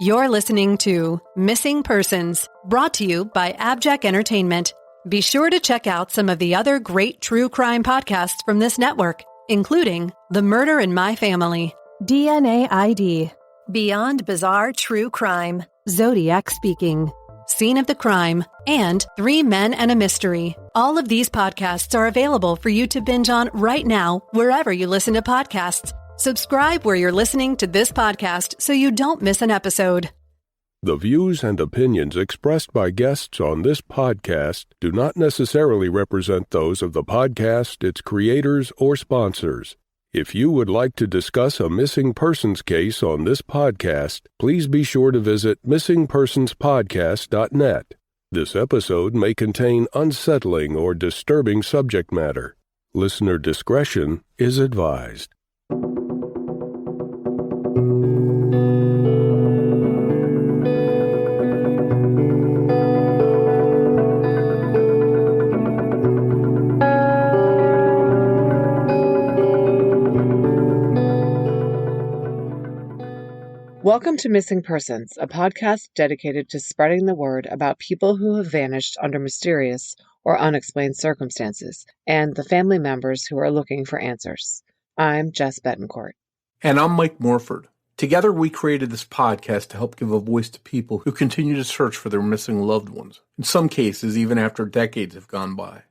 You're listening to Missing Persons, brought to you by AbJack Entertainment. Be sure to check out some of the other great true crime podcasts from this network, including The Murder in My Family, DNA ID, Beyond Bizarre True Crime, Zodiac Speaking, Scene of the Crime, and 3 Men and a Mystery. All of these podcasts are available for you to binge on right now, wherever you listen to podcasts. Subscribe where you're listening to this podcast so you don't miss an episode. The views and opinions expressed by guests on this podcast do not necessarily represent those of the podcast, its creators, or sponsors. If you would like to discuss a missing persons case on this podcast, please be sure to visit missingpersonspodcast.net. This episode may contain unsettling or disturbing subject matter. Listener discretion is advised. Welcome to Missing Persons, a podcast dedicated to spreading the word about people who have vanished under mysterious or unexplained circumstances, and the family members who are looking for answers. I'm Jess Betancourt. And I'm Mike Morford. Together we created this podcast to help give a voice to people who continue to search for their missing loved ones, in some cases even after decades have gone by.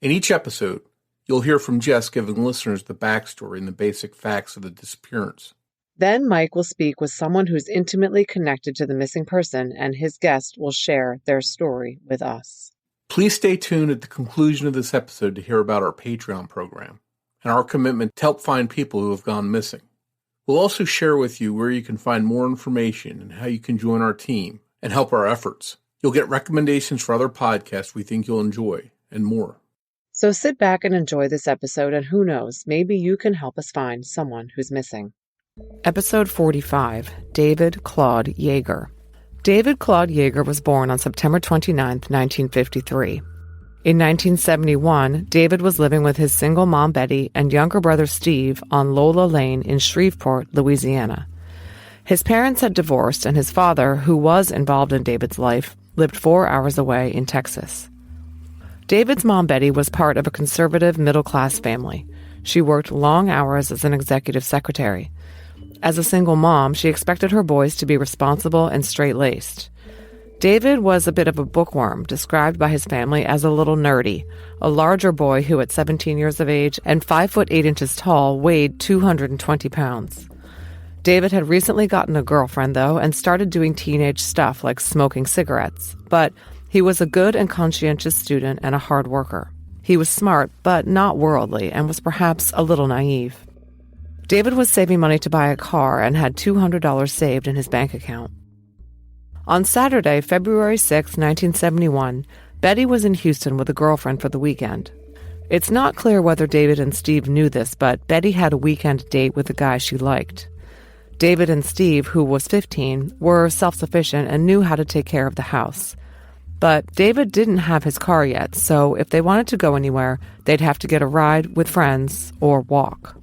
In each episode, you'll hear from Jess giving listeners the backstory and the basic facts of the disappearance. Then Mike will speak with someone who's intimately connected to the missing person, and his guest will share their story with us. Please stay tuned at the conclusion of this episode to hear about our Patreon program and our commitment to help find people who have gone missing. We'll also share with you where you can find more information and how you can join our team and help our efforts. You'll get recommendations for other podcasts we think you'll enjoy, and more. So sit back and enjoy this episode, and who knows, maybe you can help us find someone who's missing. Episode 45, David Claude Yeager. David Claude Yeager was born on September 29, 1953. In 1971, David was living with his single mom, Betty, and younger brother, Steve, on Lola Lane in Shreveport, Louisiana. His parents had divorced, and his father, who was involved in David's life, lived 4 hours away in Texas. David's mom, Betty, was part of a conservative middle-class family. She worked long hours as an executive secretary. As a single mom, she expected her boys to be responsible and straight-laced. David was a bit of a bookworm, described by his family as a little nerdy, a larger boy who at 17 years of age and 5 foot 8 inches tall weighed 220 pounds. David had recently gotten a girlfriend, though, and started doing teenage stuff like smoking cigarettes. But he was a good and conscientious student and a hard worker. He was smart, but not worldly, and was perhaps a little naive. David was saving money to buy a car and had $200 saved in his bank account. On Saturday, February 6, 1971, Betty was in Houston with a girlfriend for the weekend. It's not clear whether David and Steve knew this, but Betty had a weekend date with a guy she liked. David and Steve, who was 15, were self-sufficient and knew how to take care of the house. But David didn't have his car yet, so if they wanted to go anywhere, they'd have to get a ride with friends or walk.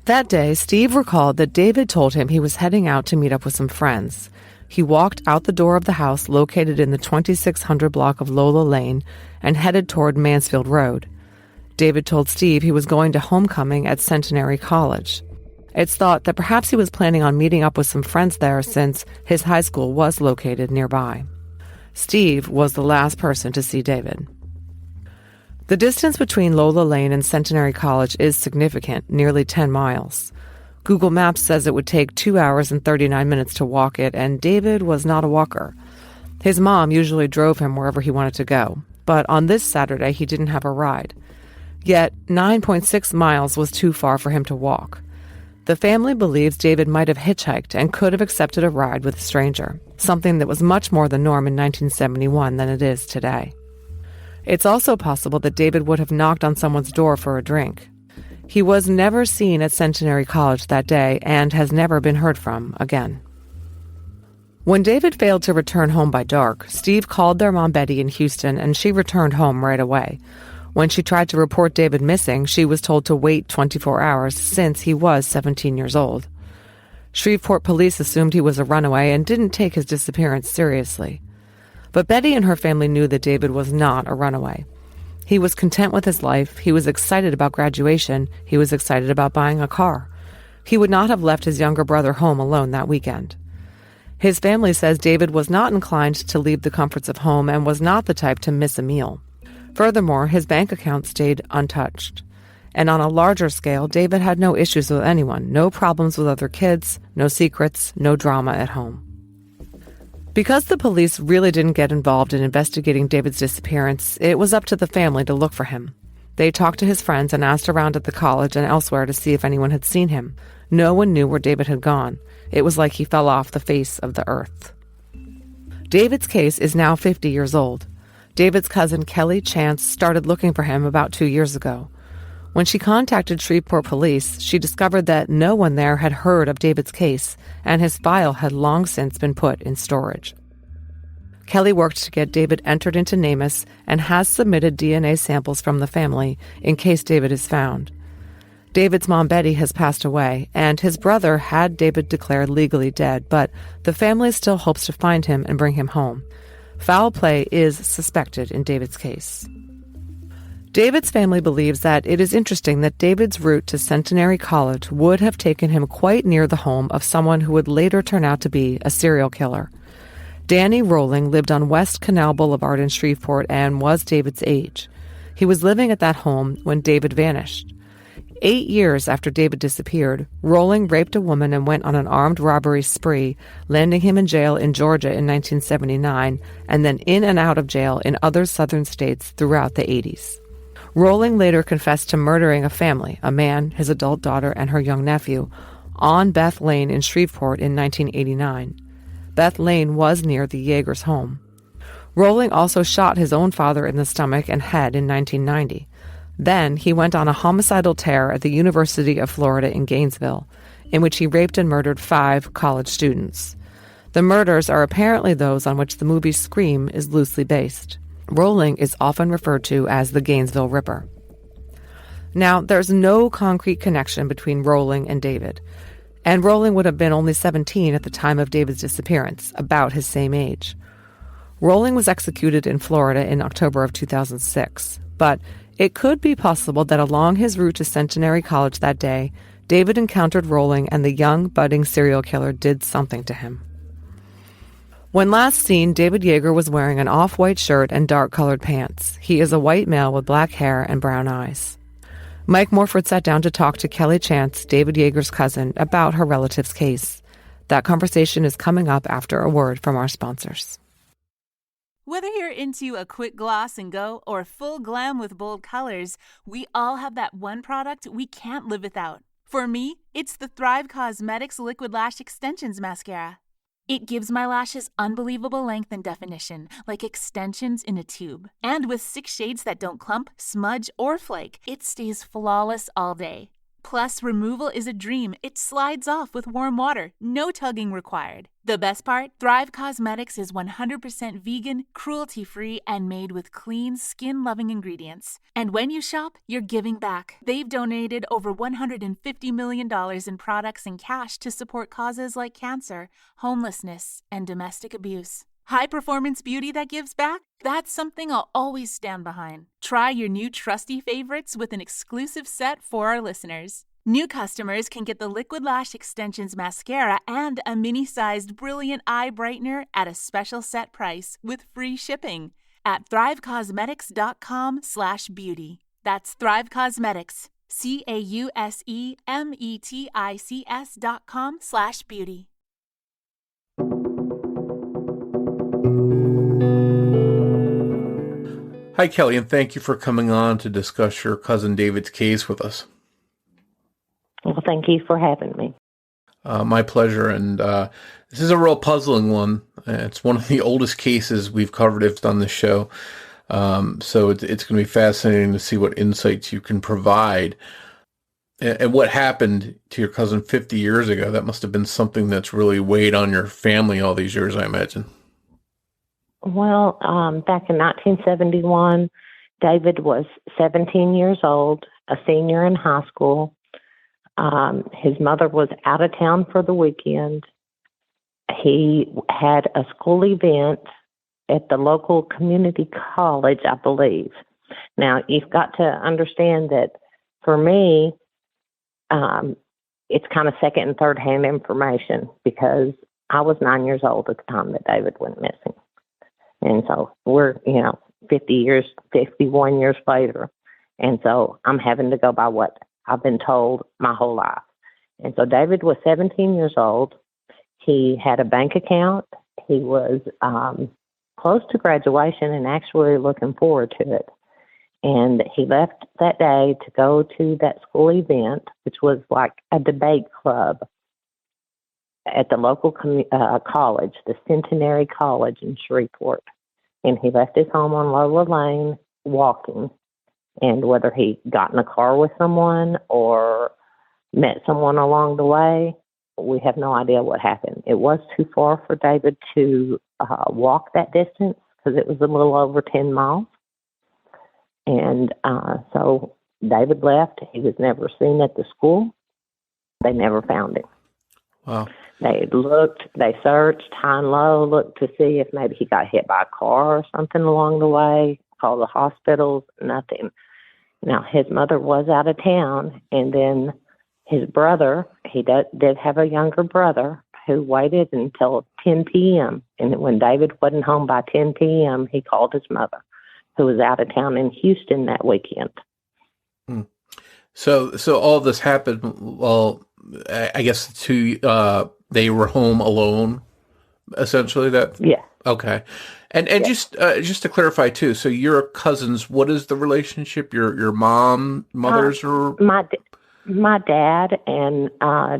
That day, Steve recalled that David told him he was heading out to meet up with some friends. He walked out the door of the house located in the 2600 block of Lola Lane and headed toward Mansfield Road. David told Steve he was going to homecoming at Centenary College. It's thought that perhaps he was planning on meeting up with some friends there since his high school was located nearby. Steve was the last person to see David. The distance between Lola Lane and Centenary College is significant, nearly 10 miles. Google Maps says it would take 2 hours and 39 minutes to walk it, and David was not a walker. His mom usually drove him wherever he wanted to go, but on this Saturday he didn't have a ride. Yet 9.6 miles was too far for him to walk. The family believes David might have hitchhiked and could have accepted a ride with a stranger, something that was much more the norm in 1971 than it is today. It's also possible that David would have knocked on someone's door for a drink. He was never seen at Centenary College that day and has never been heard from again. When David failed to return home by dark, Steve called their mom Betty in Houston and she returned home right away. When she tried to report David missing, she was told to wait 24 hours since he was 17 years old. Shreveport police assumed he was a runaway and didn't take his disappearance seriously. But Betty and her family knew that David was not a runaway. He was content with his life, he was excited about graduation, he was excited about buying a car. He would not have left his younger brother home alone that weekend. His family says David was not inclined to leave the comforts of home and was not the type to miss a meal. Furthermore, his bank account stayed untouched. And on a larger scale, David had no issues with anyone, no problems with other kids, no secrets, no drama at home. Because the police really didn't get involved in investigating David's disappearance, it was up to the family to look for him. They talked to his friends and asked around at the college and elsewhere to see if anyone had seen him. No one knew where David had gone. It was like he fell off the face of the earth. David's case is now 50 years old. David's cousin Kelly Chance started looking for him about 2 years ago. When she contacted Shreveport police, she discovered that no one there had heard of David's case, and his file had long since been put in storage. Kelly worked to get David entered into NamUs and has submitted DNA samples from the family in case David is found. David's mom, Betty, has passed away, and his brother had David declared legally dead, but the family still hopes to find him and bring him home. Foul play is suspected in David's case. David's family believes that it is interesting that David's route to Centenary College would have taken him quite near the home of someone who would later turn out to be a serial killer. Danny Rolling lived on West Canal Boulevard in Shreveport and was David's age. He was living at that home when David vanished. 8 years after David disappeared, Rolling raped a woman and went on an armed robbery spree, landing him in jail in Georgia in 1979 and then in and out of jail in other southern states throughout the 80s. Rolling later confessed to murdering a family, a man, his adult daughter, and her young nephew, on Beth Lane in Shreveport in 1989. Beth Lane was near the Yeager's home. Rolling also shot his own father in the stomach and head in 1990. Then he went on a homicidal tear at the University of Florida in Gainesville, in which he raped and murdered 5 college students. The murders are apparently those on which the movie Scream is loosely based. Rolling is often referred to as the Gainesville Ripper. Now, there's no concrete connection between Rolling and David, and Rolling would have been only 17 at the time of David's disappearance, about his same age. Rolling was executed in Florida in October of 2006, but it could be possible that along his route to Centenary College that day, David encountered Rolling and the young, budding serial killer did something to him. When last seen, David Yeager was wearing an off-white shirt and dark-colored pants. He is a white male with black hair and brown eyes. Mike Morford sat down to talk to Kelly Chance, David Yeager's cousin, about her relative's case. That conversation is coming up after a word from our sponsors. Whether you're into a quick gloss and go or full glam with bold colors, we all have that one product we can't live without. For me, it's the Thrive Causemetics Liquid Lash Extensions Mascara. It gives my lashes unbelievable length and definition, like extensions in a tube. And with 6 shades that don't clump, smudge, or flake, it stays flawless all day. Plus, removal is a dream. It slides off with warm water, no tugging required. The best part? Thrive Causemetics is 100% vegan, cruelty-free, and made with clean, skin-loving ingredients. And when you shop, you're giving back. They've donated over $150 million in products and cash to support causes like cancer, homelessness, and domestic abuse. High-performance beauty that gives back? That's something I'll always stand behind. Try your new trusty favorites with an exclusive set for our listeners. New customers can get the Liquid Lash Extensions Mascara and a mini-sized Brilliant Eye Brightener at a special set price with free shipping at thrivecosmetics.com/beauty. That's Thrive Cosmetics, CAUSEMETICS.com/beauty. Hi, Kelly, and thank you for coming on to discuss your cousin David's case with us. Well, thank you for having me. My pleasure, and this is a real puzzling one. It's one of the oldest cases we've covered on the show, so it's going to be fascinating to see what insights you can provide. And what happened to your cousin 50 years ago, that must have been something that's really weighed on your family all these years, I imagine. Well, back in 1971, David was 17 years old, a senior in high school. His mother was out of town for the weekend. He had a school event at the local community college, I believe. Now, you've got to understand that for me, it's kind of second and third hand information because I was 9 years old at the time that David went missing. And so we're, 51 years later. And so I'm having to go by what I've been told my whole life. And so David was 17 years old. He had a bank account. He was close to graduation and actually looking forward to it. And he left that day to go to that school event, which was like a debate club at the local college, the Centenary College in Shreveport. And he left his home on Lola Lane walking. And whether he got in a car with someone or met someone along the way, we have no idea what happened. It was too far for David to walk that distance because it was a little over 10 miles. And so David left. He was never seen at the school. They never found him. Wow. They looked, they searched high and low, looked to see if maybe he got hit by a car or something along the way, called the hospitals, nothing. Now, his mother was out of town, and then his brother, he did have a younger brother who waited until 10 p.m. And when David wasn't home by 10 p.m., he called his mother, who was out of town in Houston that weekend. Hmm. So all this happened, well, I guess they were home alone, essentially. Yeah. Okay. And yeah. Just to clarify too, so your cousins, what is the relationship? Your mothers or my dad and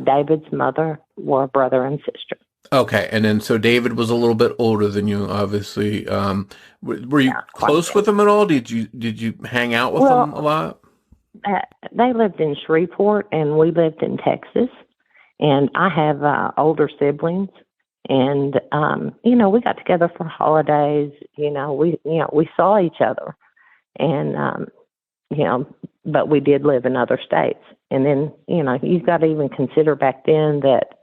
David's mother were brother and sister. Okay, and then so David was a little bit older than you, obviously. Were you close with him at all? Did you hang out with them a lot? They lived in Shreveport, and we lived in Texas. And I have older siblings, and we got together for holidays. We saw each other, and but we did live in other states. And then you've got to even consider back then that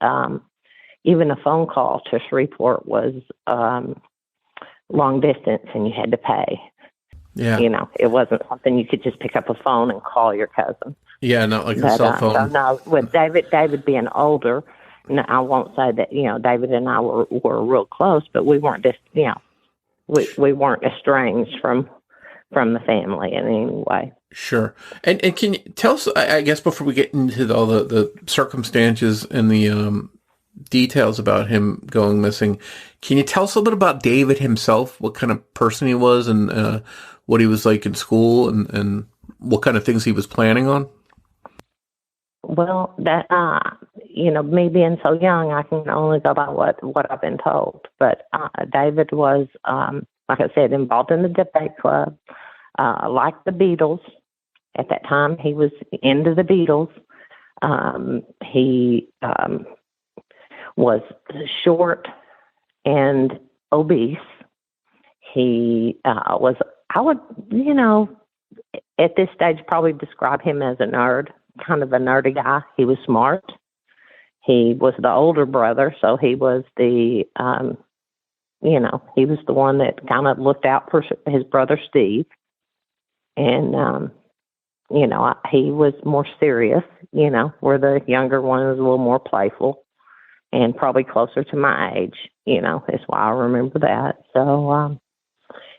even a phone call to Shreveport was long distance, and you had to pay. Yeah, it wasn't something you could just pick up a phone and call your cousin. Yeah, not like a cell phone. So no, with David being older, no, I won't say that David and I were real close, but we weren't just we weren't estranged from the family in any way. Sure. And can you tell us, I guess, before we get into all the circumstances and the details about him going missing, can you tell us a little bit about David himself? What kind of person he was, and what he was like in school, and what kind of things he was planning on? Well, that me being so young, I can only go by what I've been told. But David was, like I said, involved in the debate club, like the Beatles. At that time, he was into the Beatles. He was short and obese. He was, I would, at this stage, probably describe him as a nerd, kind of a nerdy guy. He was smart. He was the older brother, so he was the, he was the one that kind of looked out for his brother Steve. And, he was more serious, where the younger one was a little more playful and probably closer to my age, is why I remember that. So,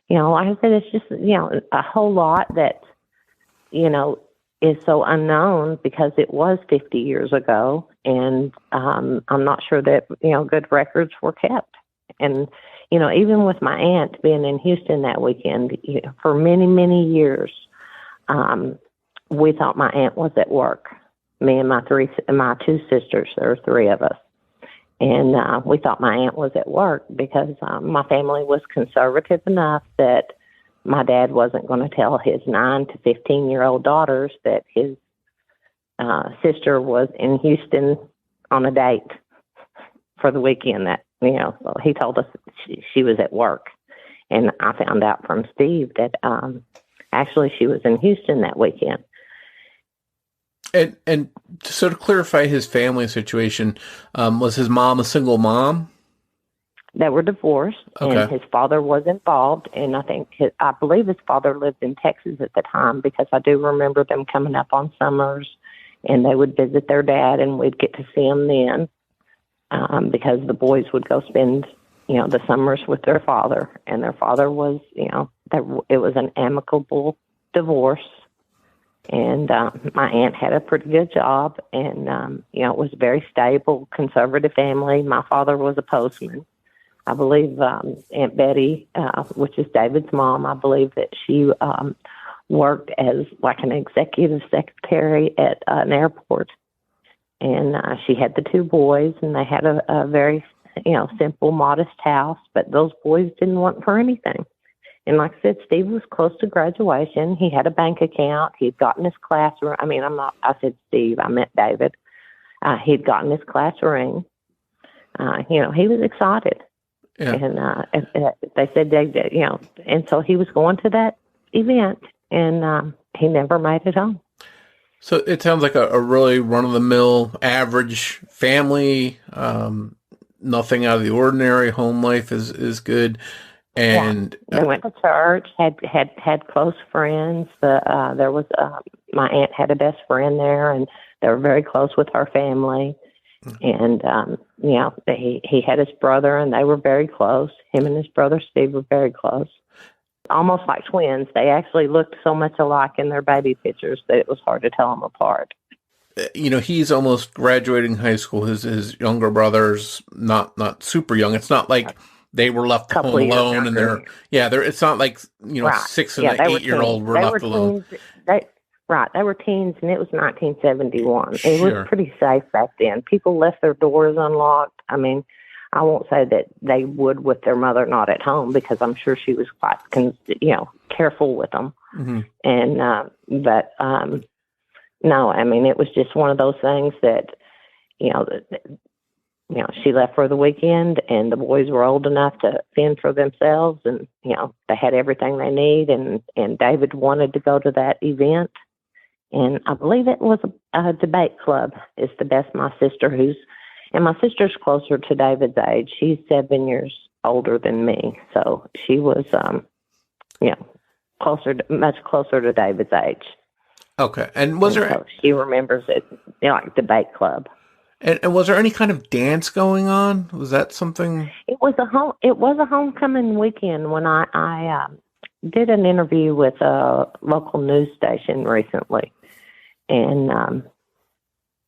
like I said, it's just, a whole lot that, is so unknown because it was 50 years ago, and I'm not sure that, good records were kept. And, even with my aunt being in Houston that weekend, for many, many years, we thought my aunt was at work. Me and my two sisters, there were three of us. And we thought my aunt was at work because my family was conservative enough that my dad wasn't going to tell his 9 to 15-year-old daughters that his sister was in Houston on a date for the weekend. That so he told us she was at work, and I found out from Steve that actually she was in Houston that weekend. And so to clarify his family situation, was his mom a single mom? They were divorced, Okay. and his father was involved, and I believe his father lived in Texas at the time, because I do remember them coming up on summers, and they would visit their dad, and we'd get to see him then, because the boys would go spend, the summers with their father, and their father was, it was an amicable divorce. And my aunt had a pretty good job, and, it was a very stable, conservative family. My father was a postman. I believe Aunt Betty, which is David's mom, I believe that she worked as like an executive secretary at an airport. And she had the two boys, and they had a very, simple, modest house. But those boys didn't want for anything. And like I said, Steve was close to graduation. He had a bank account. He'd gotten his class. I said Steve, I meant David. He'd gotten his class ring. He was excited. Yeah. And they said, and so he was going to that event, and he never made it home. So it sounds like a really run-of-the-mill, average family, nothing out of the ordinary. Home life is good. And they went to church, had close friends. There was my aunt had a best friend there, and they were very close with her family. And he had his brother, and they were very close. Him and his brother Steve were very close, almost like twins. They actually looked so much alike in their baby pictures that it was hard to tell them apart. He's almost graduating high school. His younger brother's not super young. It's not like they were left home alone, and it's not like 6 and an 8-year-old were left alone. They were teens, and it was 1971. It was pretty safe back then. People left their doors unlocked. I mean, I won't say that they would with their mother not at home, because I'm sure she was quite, careful with them. Mm-hmm. And but no, I mean, it was just one of those things that, she left for the weekend, and the boys were old enough to fend for themselves, and, they had everything they need, and David wanted to go to that event. And I believe it was a debate club is the best. My sister's closer to David's age. She's 7 years older than me. So she was, much closer to David's age. Okay. And so she remembers it, like debate club. And was there any kind of dance going on? Was that something? It was a homecoming weekend when I did an interview with a local news station recently, and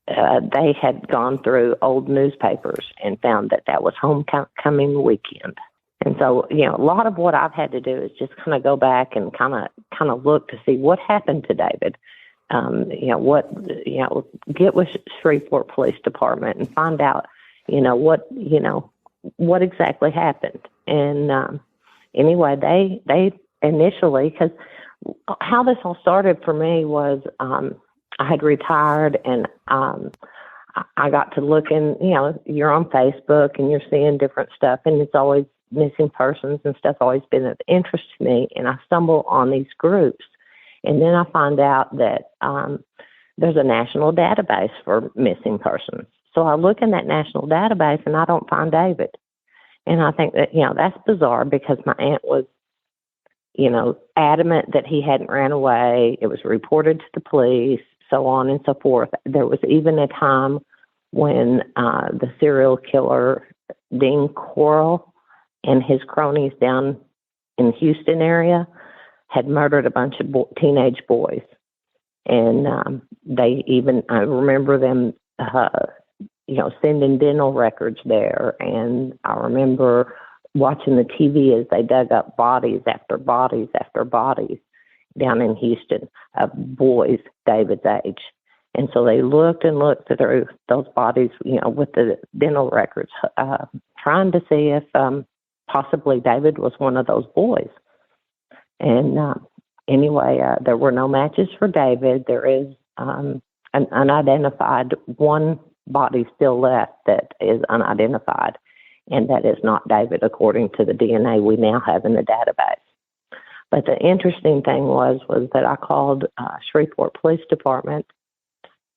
they had gone through old newspapers and found that was homecoming weekend. And so, a lot of what I've had to do is just kind of go back and kind of look to see what happened to David. Get with Shreveport Police Department and find out, what exactly happened. And anyway, they initially, because how this all started for me was I had retired, and I got to look in, you're on Facebook and you're seeing different stuff, and it's always missing persons and stuff always been of interest to me. And I stumble on these groups, and then I find out that there's a national database for missing persons. So I look in that national database, and I don't find David. And I think that, that's bizarre, because my aunt was, adamant that he hadn't ran away. It was reported to the police, so on and so forth. There was even a time when the serial killer, Dean Corll, and his cronies down in Houston area had murdered a bunch of teenage boys. And I remember them, sending dental records there. And I remember watching the TV as they dug up bodies after bodies after bodies down in Houston of boys David's age. And so they looked through those bodies, with the dental records, trying to see if possibly David was one of those boys. And anyway, there were no matches for David. There is an unidentified one body still left that is unidentified, and that is not David, according to the DNA we now have in the database. But the interesting thing was that I called Shreveport Police Department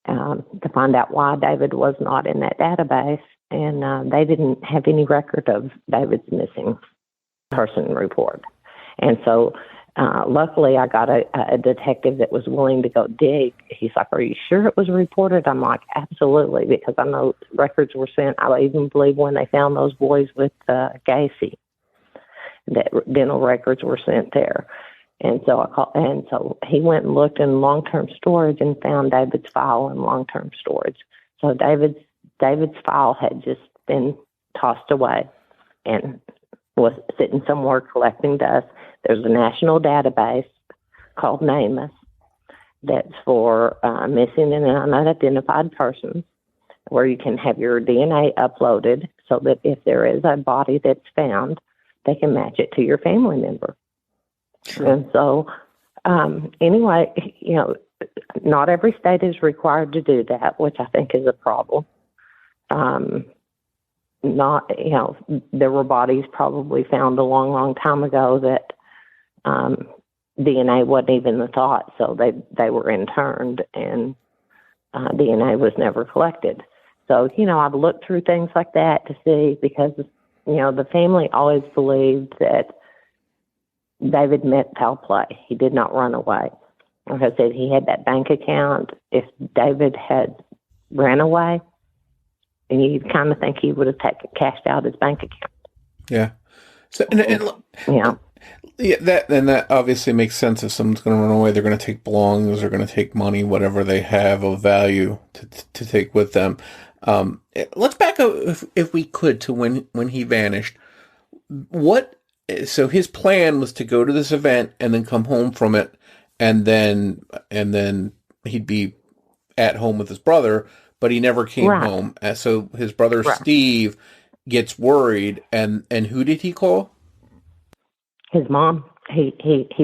to find out why David was not in that database, and they didn't have any record of David's missing person report. And so luckily I got a detective that was willing to go dig. He's like, "Are you sure it was reported?" I'm like, "Absolutely," because I know records were sent. I even believe when they found those boys with Gacy, that dental records were sent there. And so he went and looked in long-term storage and found David's file in long-term storage. So David's file had just been tossed away and was sitting somewhere collecting dust. There's a national database called NamUs that's for missing and unidentified persons, where you can have your DNA uploaded so that if there is a body that's found, they can match it to your family member. Sure. And so, anyway, not every state is required to do that, which I think is a problem. There were bodies probably found a long, long time ago that DNA wasn't even the thought, so they were interned and DNA was never collected. So, I've looked through things like that to see, because, the family always believed that David meant foul play. He did not run away. Like I said, he had that bank account. If David had ran away, you'd kind of think he would have cashed out his bank account. Yeah. So, that obviously makes sense. If someone's going to run away, they're going to take belongings, they're going to take money, whatever they have of value to take with them. Let's back up, if we could, to when he vanished. So his plan was to go to this event and then come home from it, and then he'd be at home with his brother, but he never came home. And so his brother Steve gets worried, and who did he call? His mom. He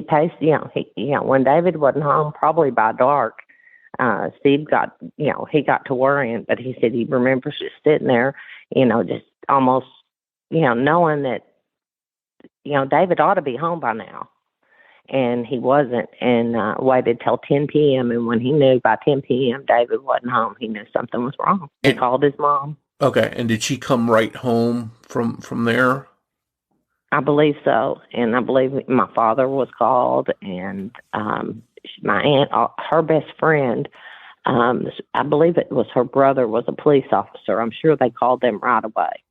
paced. When David wasn't home, probably by dark, Steve got to worrying, but he said he remembers just sitting there, just almost, knowing that, David ought to be home by now. And he wasn't, and waited till 10 p.m. And when he knew by 10 p.m. David wasn't home, he knew something was wrong. He called his mom. Okay. And did she come right home from there? I believe so. And I believe my father was called, and my aunt, her best friend, I believe it was her brother, was a police officer. I'm sure they called them right away.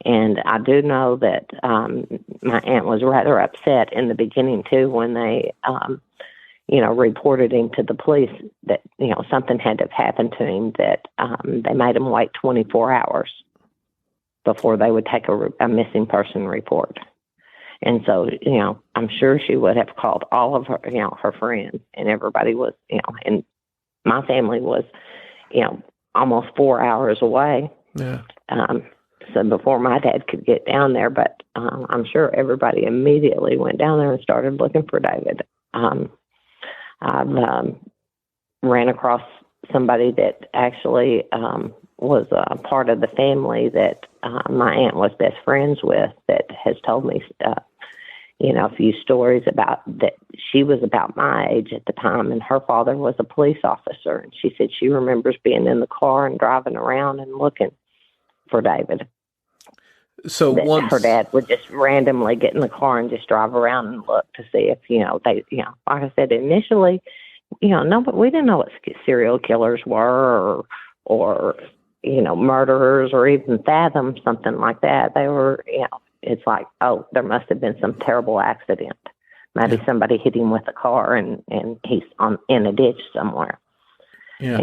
And I do know that my aunt was rather upset in the beginning, too, when they, reported him to the police that, something had to have happened to him, that they made him wait 24 hours before they would take a missing person report. And so, I'm sure she would have called all of her, her friends, and everybody was, and my family was, almost 4 hours away. Yeah. So before my dad could get down there, but I'm sure everybody immediately went down there and started looking for David. I've ran across somebody that actually was a part of the family that my aunt was best friends with, that has told me, a few stories about that. She was about my age at the time, and her father was a police officer. And she said she remembers being in the car and driving around and looking for David. So once her dad would just randomly get in the car and just drive around and look to see if, they, like I said, initially, no, but we didn't know what serial killers were or, murderers, or even fathom something like that. They were, it's like, oh, there must have been some terrible accident. Maybe somebody hit him with a car and he's in a ditch somewhere. Yeah.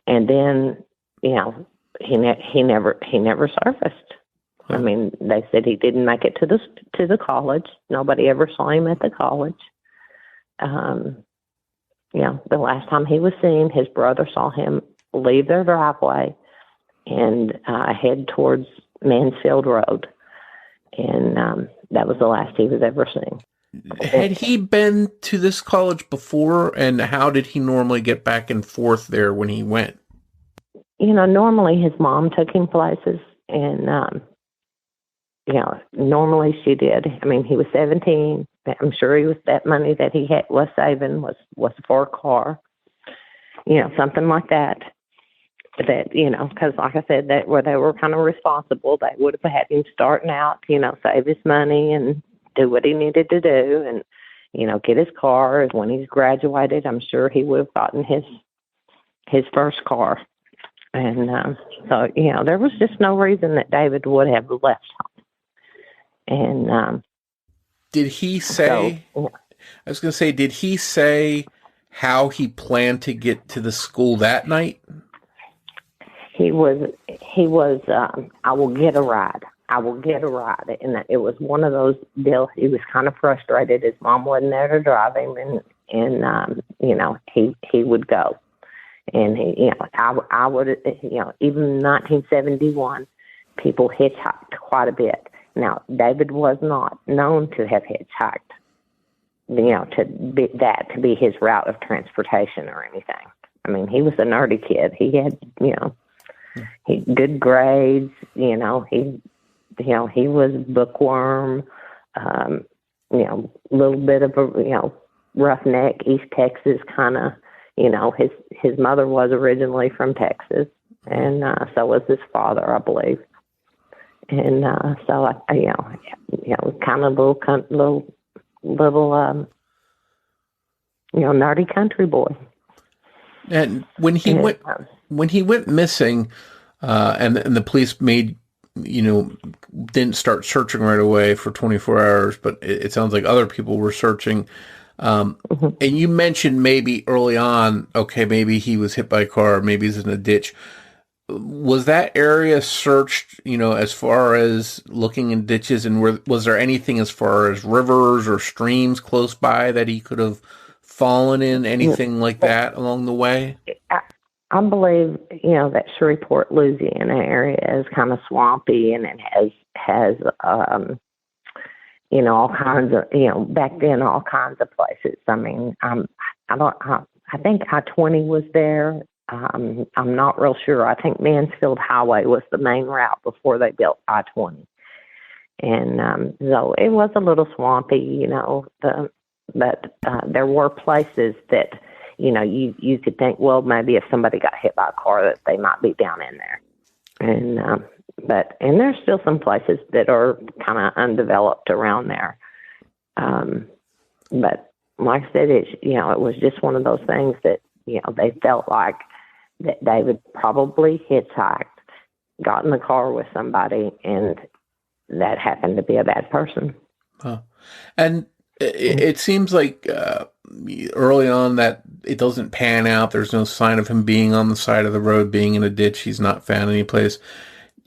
And then, he never surfaced. I mean, they said he didn't make it to the college. Nobody ever saw him at the college. The last time he was seen, his brother saw him leave their driveway and head towards Mansfield Road. And that was the last he was ever seen. Had he been to this college before, and how did he normally get back and forth there when he went? Normally his mom took him places, and, normally she did. I mean, he was 17. I'm sure that money that he was saving was for a car. something like that. That, because like I said, that where they were kind of responsible, they would have had him starting out, save his money and do what he needed to do and, get his car. When he's graduated, I'm sure he would have gotten his first car. And so, there was just no reason that David would have left home. And did he say, I was going to say, did he say how he planned to get to the school that night? He was, I will get a ride. I will get a ride. And it was one of those deals. He was kind of frustrated. His mom wasn't there to drive him. And he would go. And, I would, even in 1971, people hitchhiked quite a bit. Now, David was not known to have hitchhiked, to be his route of transportation or anything. I mean, he was a nerdy kid. He had, he good grades. He was bookworm. Little bit of a roughneck, East Texas kind of. His mother was originally from Texas, and so was his father, I believe. And so kind of little nerdy country boy. And when he went missing, and the police didn't start searching right away for 24 hours, but it sounds like other people were searching. And you mentioned maybe early on, okay, maybe he was hit by a car, maybe he's in a ditch. Was that area searched, as far as looking in ditches, and was there anything as far as rivers or streams close by that he could have fallen in, anything like that along the way? I believe, that Shreveport, Louisiana area is kind of swampy, and it has all kinds of, back then, all kinds of places. I mean, I think I-20 was there. I'm not real sure. I think Mansfield Highway was the main route before they built I-20. And so it was a little swampy, but there were places that, you could think, well, maybe if somebody got hit by a car that they might be down in there. And and there's still some places that are kind of undeveloped around there. But like I said, it was just one of those things that, they felt like that David probably hitchhiked, got in the car with somebody, and that happened to be a bad person. Huh. And it seems like early on that it doesn't pan out. There's no sign of him being on the side of the road, being in a ditch. He's not found any place.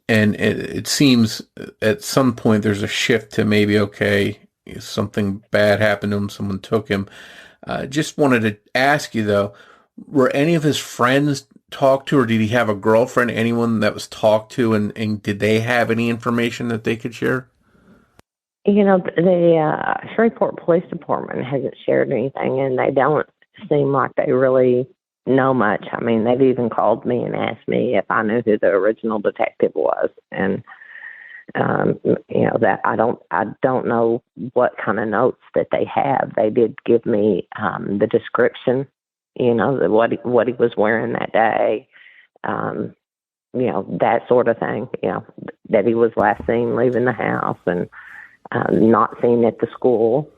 And it seems at some point there's a shift to maybe, okay, something bad happened to him, someone took him. Just wanted to ask you, though, were any of his friends talked to, or did he have a girlfriend, anyone that was talked to, and did they have any information that they could share? The Shreveport Police Department hasn't shared anything, and they don't seem like they really know much. I mean, they've even called me and asked me if I knew who the original detective was, and that I don't know what kind of notes that they have. They did give me the description, what he was wearing that day, that sort of thing. That he was last seen leaving the house and not seen at the school.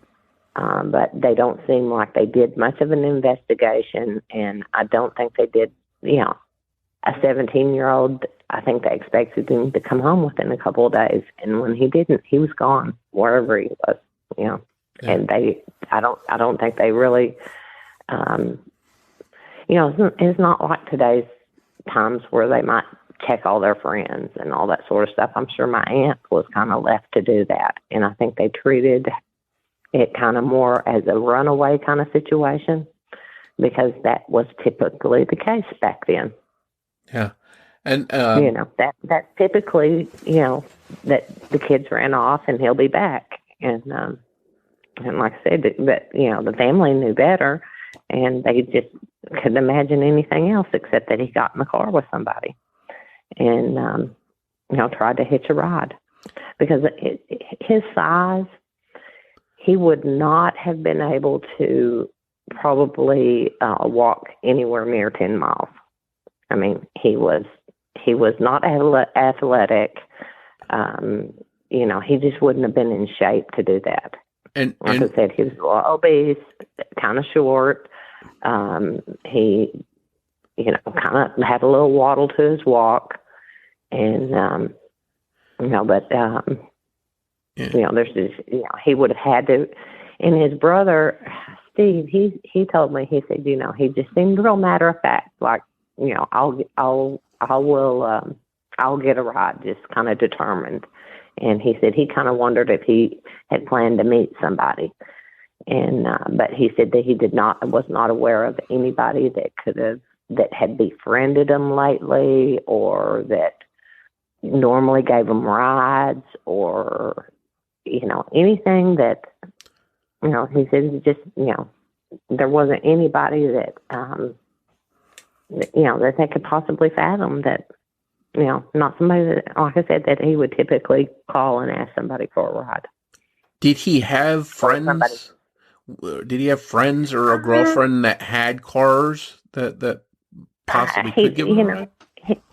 But they don't seem like they did much of an investigation, and I don't think they did, a 17-year-old, I think they expected him to come home within a couple of days, and when he didn't, he was gone, wherever he was, Yeah. And I don't think they really, it's not like today's times where they might check all their friends and all that sort of stuff. I'm sure my aunt was kind of left to do that, and I think they treated it kind of more as a runaway kind of situation, because that was typically the case back then. Yeah. And, that typically, that the kids ran off and he'll be back. And like I said, but, the family knew better, and they just couldn't imagine anything else except that he got in the car with somebody and, tried to hitch a ride, because his size, he would not have been able to probably walk anywhere near 10 miles. I mean, he was not athletic. He just wouldn't have been in shape to do that. And like I said, he was a little obese, kind of short. He, kind of had a little waddle to his walk, and there's this, he would have had to. And his brother Steve, he told me, he said, he just seemed real matter of fact, like, I'll get a ride, just kind of determined. And he said he kind of wondered if he had planned to meet somebody. And but he said that was not aware of anybody that had befriended him lately, or that normally gave him rides, or anything that he said it just there wasn't anybody that that they could possibly fathom that. Not somebody that, like I said, that he would typically call and ask somebody for a ride. Did he have friends? Did he have friends or a girlfriend that had cars that possibly could give him a ride?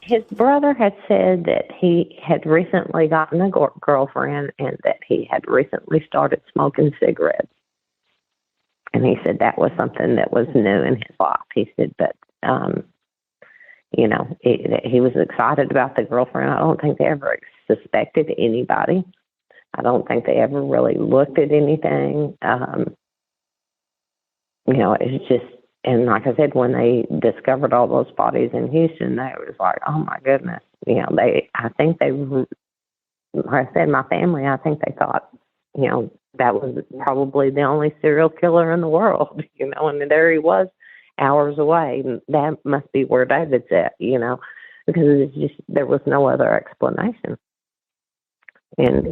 His brother had said that he had recently gotten a girlfriend and that he had recently started smoking cigarettes. And he said that was something that was new in his life. He said, but he was excited about the girlfriend. I don't think they ever suspected anybody. I don't think they ever really looked at anything. It's just, and like I said, when they discovered all those bodies in Houston, they was like, oh my goodness. Like I said, my family, I think they thought, that was probably the only serial killer in the world, and there he was, hours away. And that must be where David's at, because it's just, there was no other explanation. And,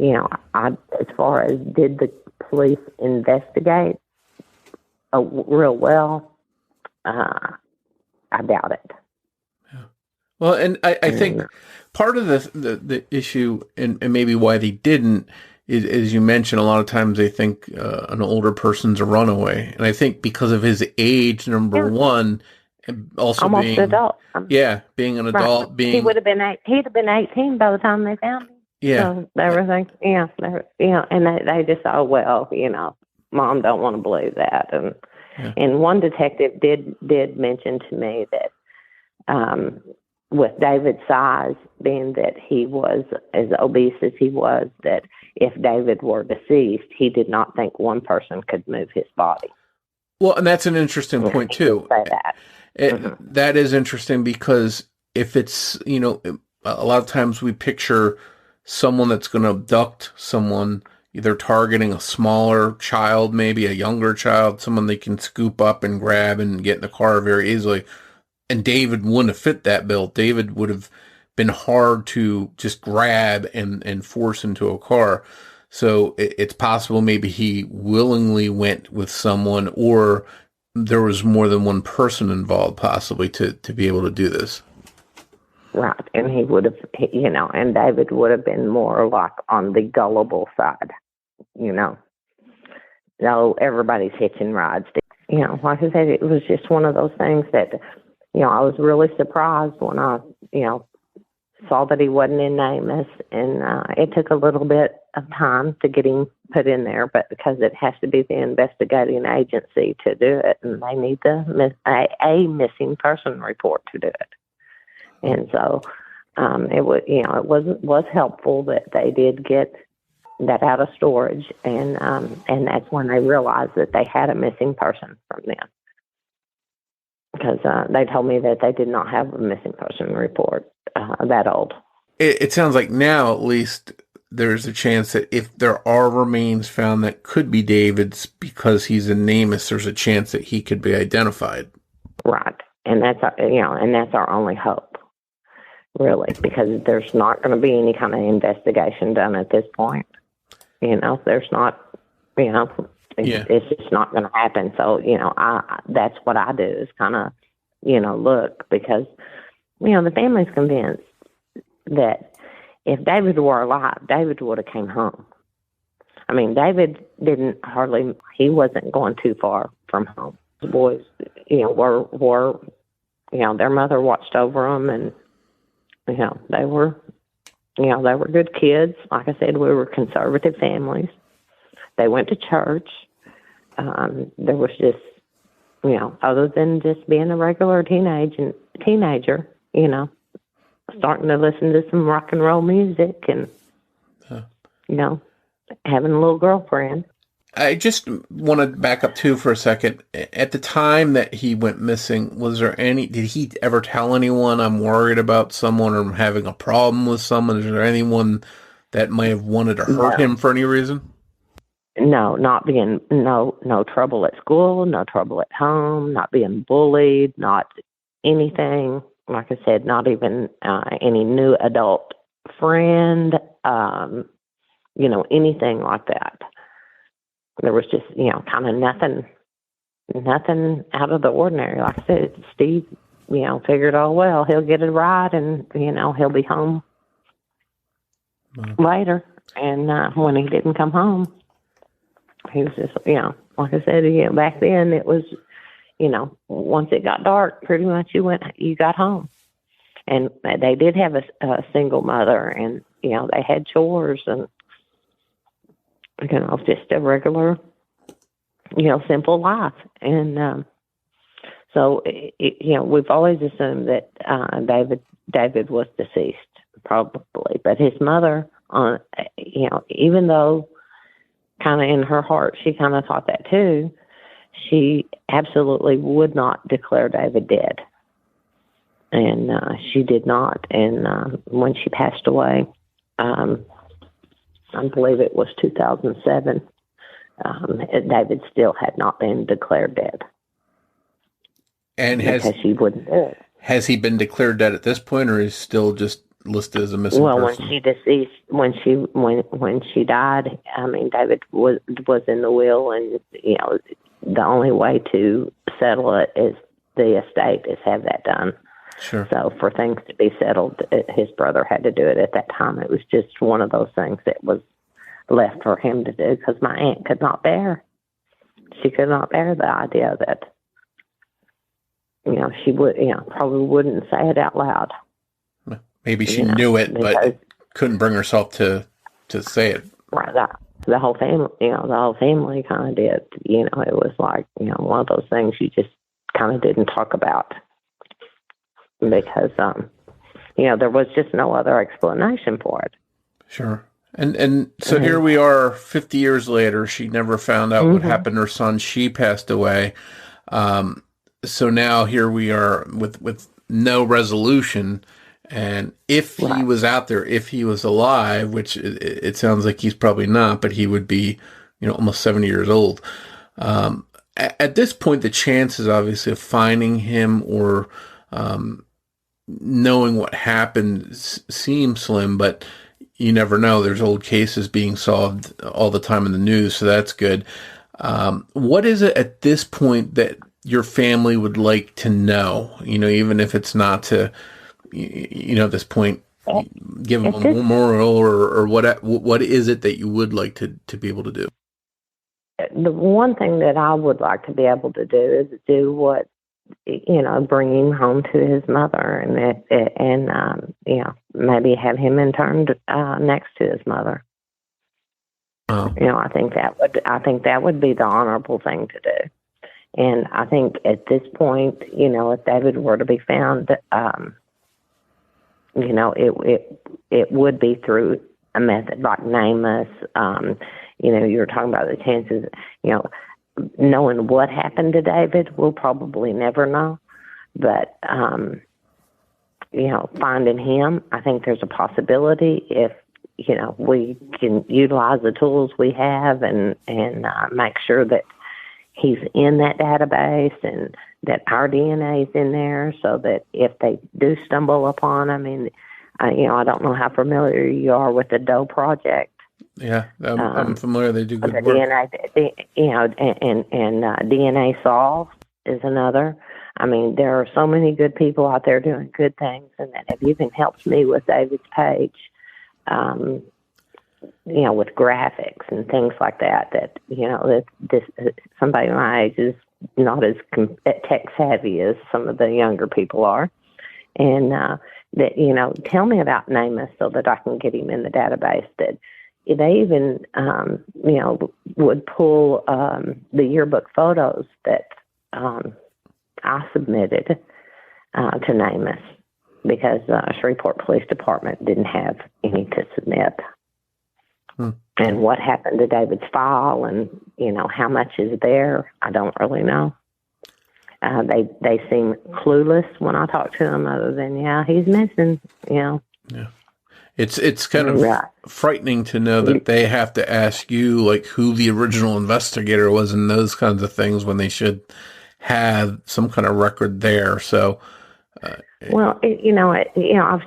as far as did the police investigate real well, I doubt it. Yeah. Well, and I think part of the issue and maybe why they didn't is, as you mentioned, a lot of times they think an older person's a runaway. And I think because of his age, number one, and also almost being adult. Being an adult, right. being he'd have been 18 by the time they found him. Yeah. So everything, and they just thought, well, Mom don't want to believe that. And one detective did mention to me that with David's size, being that he was as obese as he was, that if David were deceased, he did not think one person could move his body. Well, and that's an interesting point too. Say that. That is interesting because if it's, a lot of times we picture someone that's going to abduct someone, either targeting a smaller child, maybe a younger child, someone they can scoop up and grab and get in the car very easily. And David wouldn't have fit that bill. David would have been hard to just grab and force into a car. So it's possible maybe he willingly went with someone, or there was more than one person involved possibly to be able to do this. Right. And he would have, and David would have been more like on the gullible side, No, everybody's hitching rides. Like I said, it was just one of those things that, I was really surprised when I, saw that he wasn't in Amos, and it took a little bit of time to get him put in there, but because it has to be the investigating agency to do it, and they need a missing person report to do it. And so it was helpful that they did get that out of storage, and that's when they realized that they had a missing person from them. Because they told me that they did not have a missing person report that old. It sounds like now, at least, there's a chance that if there are remains found that could be David's because he's in Amos, there's a chance that he could be identified. Right, and that's our only hope, really, because there's not going to be any kind of investigation done at this point. There's not, It's just not going to happen. So, that's what I do is kind of, look, because, the family's convinced that if David were alive, David would have came home. I mean, David he wasn't going too far from home. The boys, were their mother watched over them, and they were good kids. Like I said, we were conservative families. They went to church. There was just, other than just being a regular teenager, starting to listen to some rock and roll music and, having a little girlfriend. I just want to back up too for a second. At the time that he went missing, did he ever tell anyone, I'm worried about someone, or I'm having a problem with someone? Is there anyone that may have wanted to hurt him for any reason? No, no trouble at school, no trouble at home, not being bullied, not anything. Like I said, not even any new adult friend, anything like that. There was just, kind of nothing out of the ordinary. Like I said, Steve, figured, oh, well, he'll get it right, and, he'll be home later. And when he didn't come home, he was just, like I said, back then it was, once it got dark, pretty much you got home. And they did have a single mother, and, they had chores and, just a regular, simple life. And so, we've always assumed that David was deceased, probably. But his mother, even though kind of in her heart she kind of thought that too, she absolutely would not declare David dead. And she did not. And when she passed away, I believe it was 2007, David still had not been declared dead. And because she wouldn't do it. Has he been declared dead at this point, or is still just listed as a missing person? When she died, I mean, David was in the will, and the only way to settle it is the estate is have that done. Sure. So for things to be settled, his brother had to do it at that time. It was just one of those things that was left for him to do, because my aunt could not bear. She could not bear the idea that, she would, probably wouldn't say it out loud. Maybe she knew it, but couldn't bring herself to say it. Right. The whole family kind of did. It was like, one of those things you just kind of didn't talk about. Because, there was just no other explanation for it. Sure. And so here we are 50 years later. She never found out what happened to her son. She passed away. So now here we are with no resolution. And if he was out there, if he was alive, which it sounds like he's probably not, but he would be, almost 70 years old. At this point, the chances, obviously, of finding him or knowing what happened seem slim, but you never know. There's old cases being solved all the time in the news, so that's good. What is it at this point that your family would like to know? Even if it's not to, at this point, give them a memorial or what is it that you would like to be able to do? The one thing that I would like to be able to do is do what, bring him home to his mother, and maybe have him interned next to his mother. Oh. I think that would be the honorable thing to do. And I think at this point, if David were to be found, it would be through a method like NamUs. You were talking about the chances, knowing what happened to David, we'll probably never know. But, finding him, I think there's a possibility if, we can utilize the tools we have and make sure that he's in that database and that our DNA is in there, so that if they do stumble upon him, I don't know how familiar you are with the Doe Project. Yeah, I'm familiar. They do good work. DNA, DNA Solve is another. There are so many good people out there doing good things, and that have even helped me with David's page, with graphics and things like that. That that somebody my age is not as tech savvy as some of the younger people are. And that, tell me about Namus so that I can get him in the database. That they even, would pull the yearbook photos that I submitted to Namus because Shreveport Police Department didn't have any to submit. And what happened to David's file and, how much is there, I don't really know. They seem clueless when I talk to them other than, he's missing, Yeah. It's kind of frightening to know that they have to ask you, like, who the original investigator was and those kinds of things when they should have some kind of record there. So, I've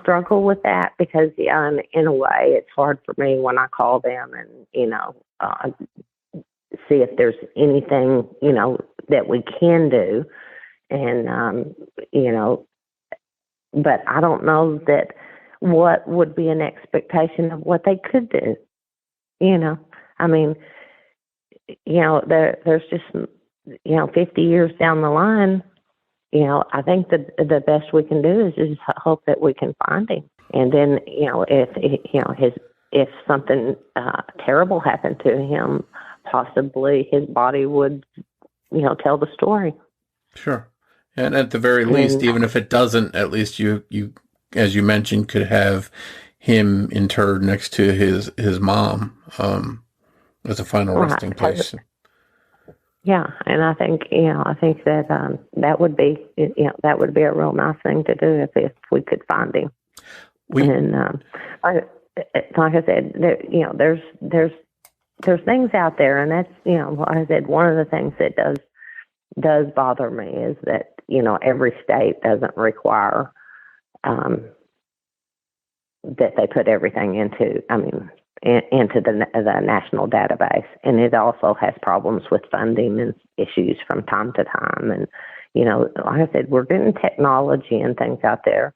struggled with that because, in a way, it's hard for me when I call them and, see if there's anything, that we can do. And, but I don't know that what would be an expectation of what they could do. There's just, 50 years down the line, I think the best we can do is just hope that we can find him. And then, if something terrible happened to him, possibly his body would, tell the story. Sure. And at the very least, even if it doesn't, at least you, as you mentioned, could have him interred next to his mom as a final resting place. Yeah, and I think that that would be a real nice thing to do if we could find him. Like I said, there's things out there, and that's like I said, one of the things that does bother me is that every state doesn't require that they put everything into the national database, and it also has problems with funding and issues from time to time. And like I said, we're getting technology and things out there.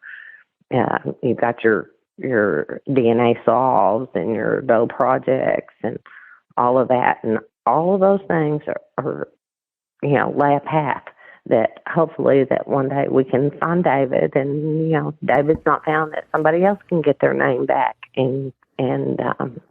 You've got your DNA solves and your Doe projects and all of that, and all of those things are lay a path that hopefully that one day we can find David, and David's not found, that somebody else can get their name back and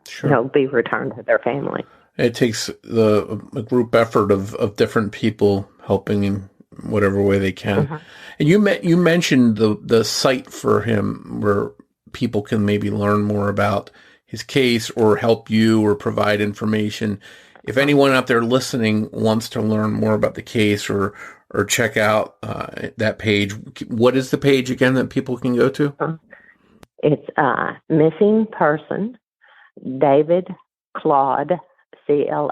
sure. Be returned to their family. It takes a group effort of different people helping in whatever way they can. Mm-hmm. And you mentioned the site for him where people can maybe learn more about his case or help you or provide information. If anyone out there listening wants to learn more about the case or check out that page, what is the page again that people can go to? It's Missing Person, David Claude, Claud,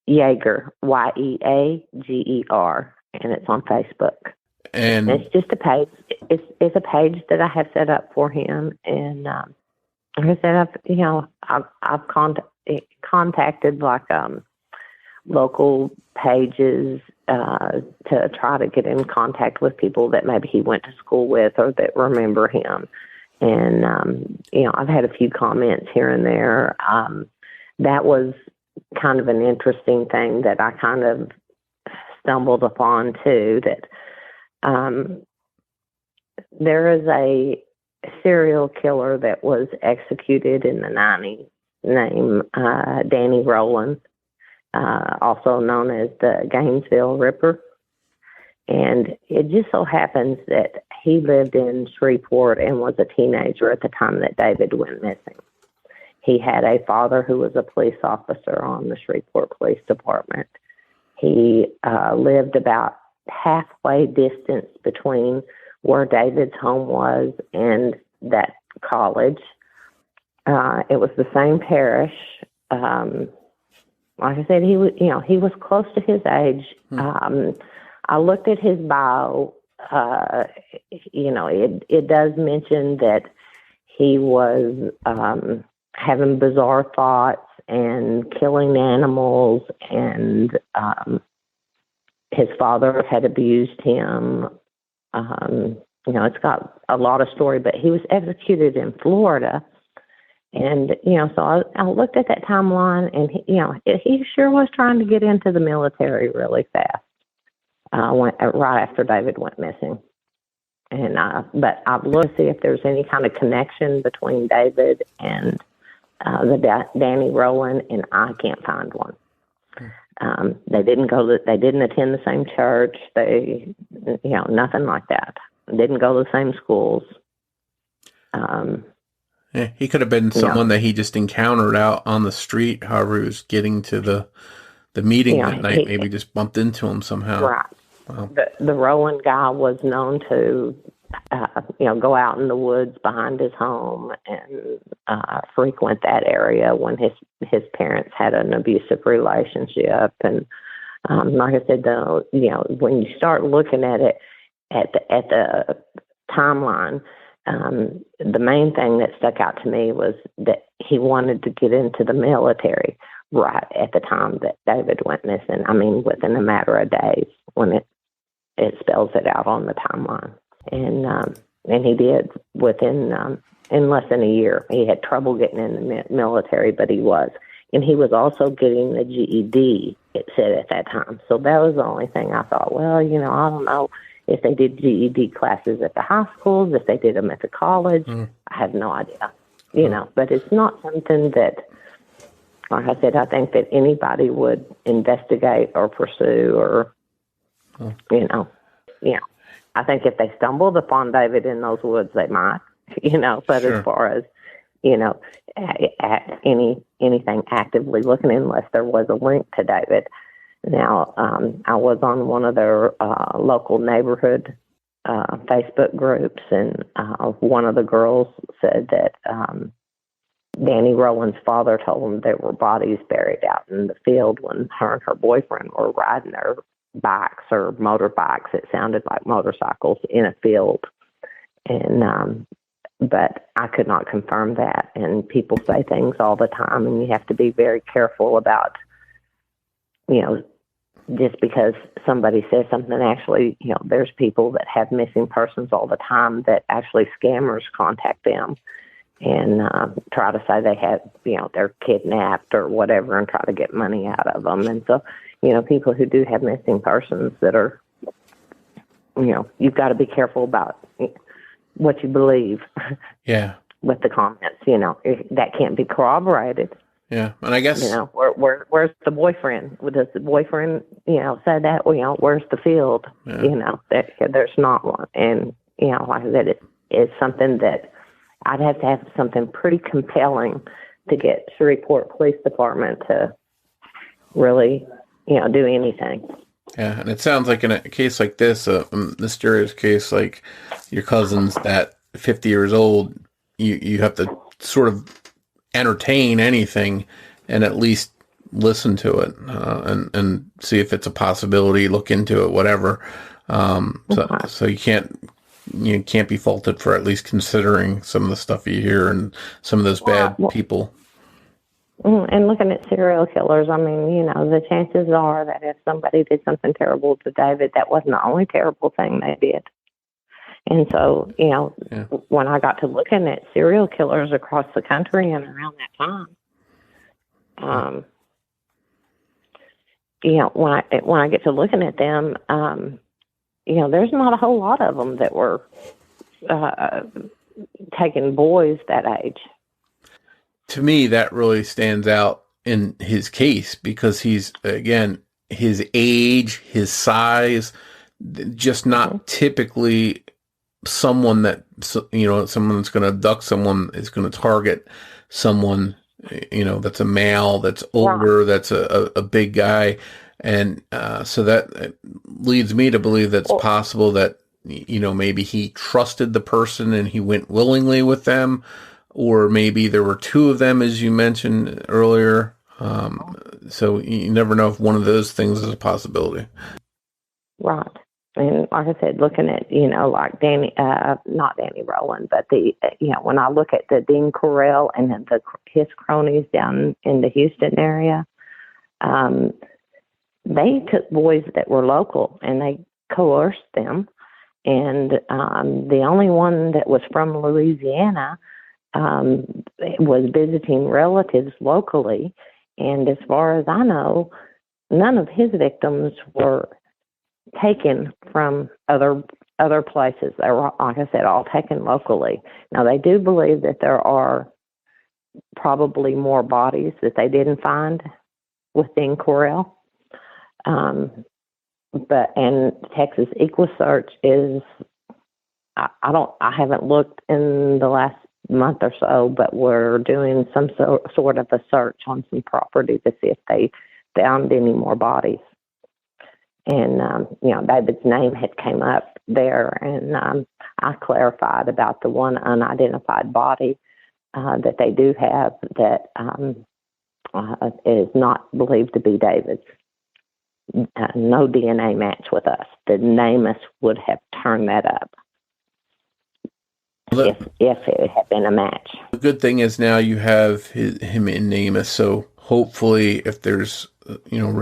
Yeager, Yeager, and it's on Facebook. And it's just a page. It's a page that I have set up for him, and like I said, I've contacted like local pages to try to get in contact with people that maybe he went to school with or that remember him. And, I've had a few comments here and there. That was kind of an interesting thing that I kind of stumbled upon too, that there is a serial killer that was executed in the 90s named Danny Rowland, also known as the Gainesville Ripper. And it just so happens that he lived in Shreveport and was a teenager at the time that David went missing. He had a father who was a police officer on the Shreveport Police Department. He lived about halfway distance between where David's home was and that college. It was the same parish. Like I said, he was close to his age. I looked at his bio. It does mention that he was having bizarre thoughts and killing animals, and his father had abused him. It's got a lot of story, but he was executed in Florida, And, so I looked at that timeline, and, he sure was trying to get into the military really fast right after David went missing. And but I've looked to see if there's any kind of connection between David and Danny Rowland, and I can't find one. They didn't attend the same church. They, nothing like that. Didn't go to the same schools. Yeah, he could have been someone that he just encountered out on the street. However, he was getting to the meeting that night. Maybe just bumped into him somehow. Right. Wow. The Rowland guy was known to, go out in the woods behind his home and frequent that area when his parents had an abusive relationship. And like I said, though, when you start looking at it at the timeline, the main thing that stuck out to me was that he wanted to get into the military right at the time that David went missing. I mean, within a matter of days, when it spells it out on the timeline. And he did within in less than a year. He had trouble getting in the military, but he was. And he was also getting the GED, it said at that time. So that was the only thing I thought, well, I don't know if they did GED classes at the high schools, if they did them at the college. I have no idea, But it's not something that, like I said, I think that anybody would investigate or pursue or, I think if they stumbled upon David in those woods, they might, but Sure. As far as, anything actively looking, unless there was a link to David. Now, I was on one of their local neighborhood Facebook groups, and one of the girls said that Danny Rowland's father told them there were bodies buried out in the field when her and her boyfriend were riding their bikes or motorbikes. It sounded like motorcycles in a field. And, but I could not confirm that. And people say things all the time, and you have to be very careful about, just because somebody says something. Actually, there's people that have missing persons all the time that actually scammers contact them and try to say they have, they're kidnapped or whatever, and try to get money out of them. And so, people who do have missing persons that are, you've got to be careful about what you believe. Yeah. With the comments, that can't be corroborated. Yeah, and I guess where's the boyfriend? Does the boyfriend, say that? Where's the field? Yeah. There's not one. And like I said, it's something that I'd have to have something pretty compelling to get Shreveport Police Department to really, do anything. Yeah, and it sounds like in a case like this, a mysterious case like your cousin's that 50 years old, you have to sort of entertain anything and at least listen to it and see if it's a possibility, look into it, whatever. So you can't be faulted for at least considering some of the stuff you hear and some of those bad people. And looking at serial killers, I mean, the chances are that if somebody did something terrible to David, that wasn't the only terrible thing they did. And so, when I got to looking at serial killers across the country and around that time, when I get to looking at them, there's not a whole lot of them that were taking boys that age. To me, that really stands out in his case because he's, again, his age, his size, just not typically someone that, someone that's going to abduct someone is going to target someone, that's a male, that's older, that's a big guy. And so that leads me to believe that it's possible that, maybe he trusted the person and he went willingly with them. Or maybe there were two of them, as you mentioned earlier. So you never know if one of those things is a possibility. Right. And like I said, looking at, like not Danny Rowland, but when I look at the Dean Correll and then his cronies down in the Houston area, they took boys that were local and they coerced them. And the only one that was from Louisiana, was visiting relatives locally. And as far as I know, none of his victims were taken from other places. They were, like I said, all taken locally. Now, they do believe that there are probably more bodies that they didn't find within Corral. And Texas EquiSearch is, I haven't looked in the last month or so, but we're doing some sort of a search on some property to see if they found any more bodies. And, David's name had came up there, and I clarified about the one unidentified body that they do have that is not believed to be David's. No DNA match with us. The NamUs would have turned that up if it had been a match. The good thing is now you have him in NamUs, so hopefully if there's,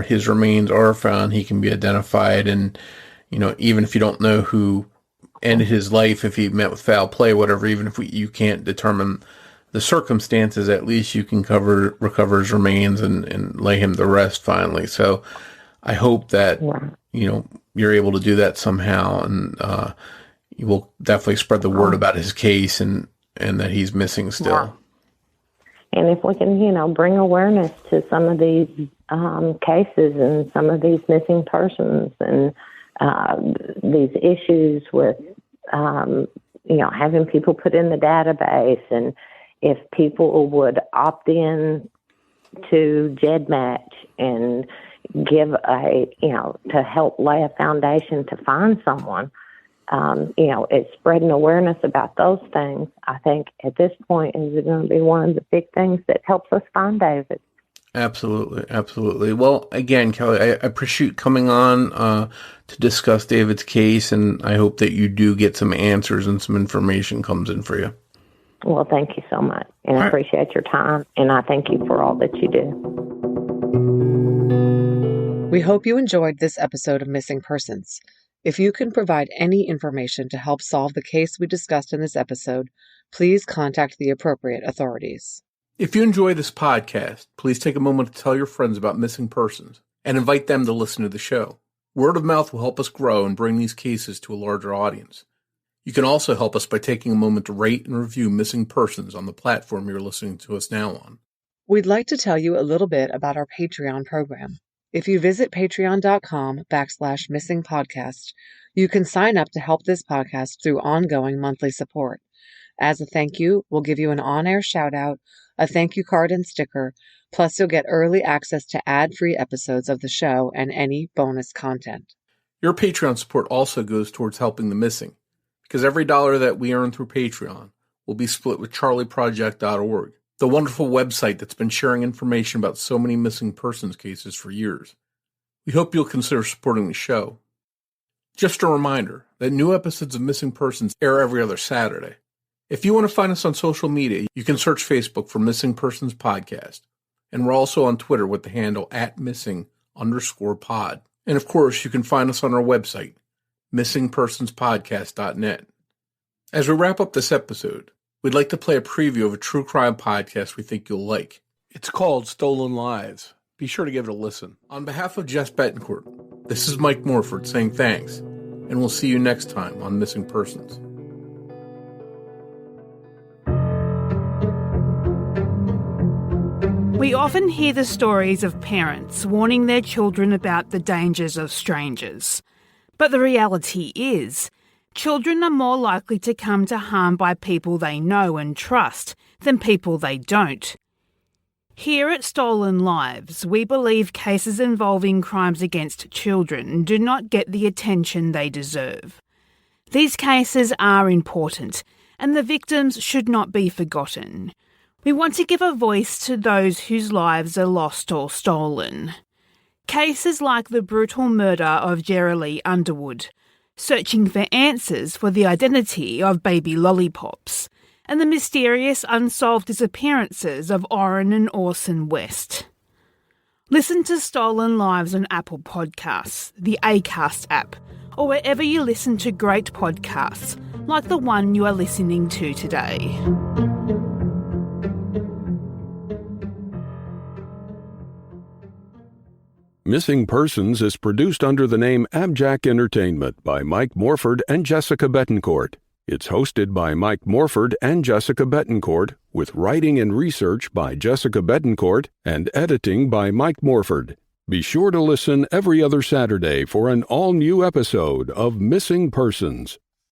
his remains are found, he can be identified. And, even if you don't know who ended his life, if he met with foul play, whatever, even if you can't determine the circumstances, at least you can recover his remains and lay him to rest finally. So I hope that, you're able to do that somehow, and you will definitely spread the word about his case and that he's missing still. Yeah. And if we can, bring awareness to some of these cases and some of these missing persons and these issues with, having people put in the database, and if people would opt in to GEDmatch and give to help lay a foundation to find someone, it's spreading awareness about those things. I think at this point is going to be one of the big things that helps us find David. Absolutely. Absolutely. Well, again, Kelly, I appreciate you coming on to discuss David's case, and I hope that you do get some answers and some information comes in for you. Well, thank you so much, and I appreciate your time, and I thank you for all that you do. We hope you enjoyed this episode of Missing Persons. If you can provide any information to help solve the case we discussed in this episode, please contact the appropriate authorities. If you enjoy this podcast, please take a moment to tell your friends about Missing Persons and invite them to listen to the show. Word of mouth will help us grow and bring these cases to a larger audience. You can also help us by taking a moment to rate and review Missing Persons on the platform you're listening to us now on. We'd like to tell you a little bit about our Patreon program. If you visit patreon.com/missingpodcast, you can sign up to help this podcast through ongoing monthly support. As a thank you, we'll give you an on-air shout-out, a thank you card and sticker, plus you'll get early access to ad-free episodes of the show and any bonus content. Your Patreon support also goes towards helping the missing, because every dollar that we earn through Patreon will be split with charlieproject.org, the wonderful website that's been sharing information about so many missing persons cases for years. We hope you'll consider supporting the show. Just a reminder that new episodes of Missing Persons air every other Saturday. If you want to find us on social media, you can search Facebook for Missing Persons Podcast. And we're also on Twitter with the handle @missing_pod. And of course, you can find us on our website, missingpersonspodcast.net. As we wrap up this episode, we'd like to play a preview of a true crime podcast we think you'll like. It's called Stolen Lives. Be sure to give it a listen. On behalf of Jess Betancourt, this is Mike Morford saying thanks, and we'll see you next time on Missing Persons. We often hear the stories of parents warning their children about the dangers of strangers. But the reality is, children are more likely to come to harm by people they know and trust than people they don't. Here at Stolen Lives, we believe cases involving crimes against children do not get the attention they deserve. These cases are important, and the victims should not be forgotten. We want to give a voice to those whose lives are lost or stolen. Cases like the brutal murder of Jerilee Underwood, searching for answers for the identity of baby lollipops, and the mysterious unsolved disappearances of Orrin and Orson West. Listen to Stolen Lives on Apple Podcasts, the Acast app, or wherever you listen to great podcasts, like the one you are listening to today. Missing Persons is produced under the name AbJack Entertainment by Mike Morford and Jessica Betancourt. It's hosted by Mike Morford and Jessica Betancourt, with writing and research by Jessica Betancourt and editing by Mike Morford. Be sure to listen every other Saturday for an all-new episode of Missing Persons.